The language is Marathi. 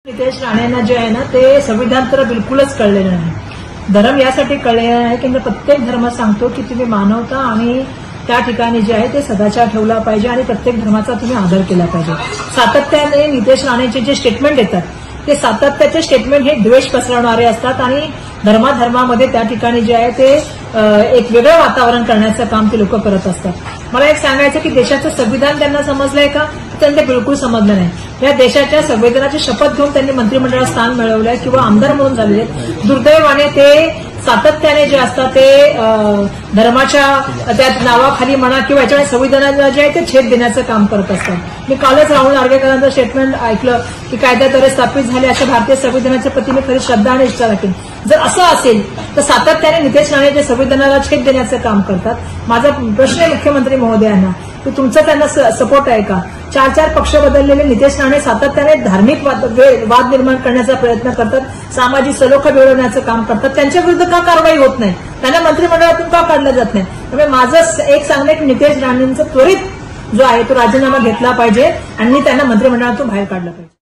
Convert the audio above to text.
नितेश राणेंना जे आहे ना ते संविधान तर बिलकुलच कळलेलं नाही. धर्म यासाठी कळलेला आहे की प्रत्येक धर्म सांगतो की तुम्ही मानवता आणि त्या ठिकाणी जे आहे ते सदाचार ठेवला पाहिजे आणि प्रत्येक धर्माचा तुम्ही आदर केला पाहिजे. सातत्याने नितेश राणेंचे जे स्टेटमेंट येतात ते सातत्याचे स्टेटमेंट हे द्वेष पसरवणारे असतात आणि धर्मामध्ये त्या ठिकाणी जे आहे ते एक वेगळं वातावरण करण्याचं काम ते लोक करत असतात. मला एक सांगायचं की देशाचं संविधान त्यांना समजलंय का? त्यांना बिलकुल समजलं नाही. या देशाच्या संविधानाची शपथ घेऊन त्यांनी मंत्रिमंडळात स्थान मिळवलंय किंवा आमदार म्हणून झालेले. दुर्दैवाने ते सातत्याने जे असतात ते धर्माच्या त्या नावाखाली म्हणा किंवा याच्यामुळे संविधानाला जे आहे ते छेद देण्याचं काम करत असतात. मी कालच राहुल नार्वेकरांचं स्टेटमेंट ऐकलं की कायद्याद्वारे स्थापित झाले अशा भारतीय संविधानाच्या प्रती मी खरी श्रद्धा आणि निष्ठा राखेन. जर असं असेल तर सातत्याने नितेश राणे जे संविधानाला छेद देण्याचं काम करतात. माझा प्रश्न आहे मुख्यमंत्री महोदयांना की तुमचा त्यांना सपोर्ट आहे का? 4 पक्ष बदललेले नितेश राणे सातत्याने धार्मिक वाद निर्माण करण्याचा प्रयत्न करतात, सामाजिक सलोखा मिळवण्याचं काम करतात. त्यांच्या विरुद्ध का कारवाई होत नाही? त्यांना मंत्रिमंडळातून का काढलं जात नाही? त्यामुळे माझं एक सांगणं की नितेश राणेंचा त्वरित जो आहे तो राजीनामा घेतला पाहिजे आणि त्यांना मंत्रिमंडळातून बाहेर काढलं पाहिजे.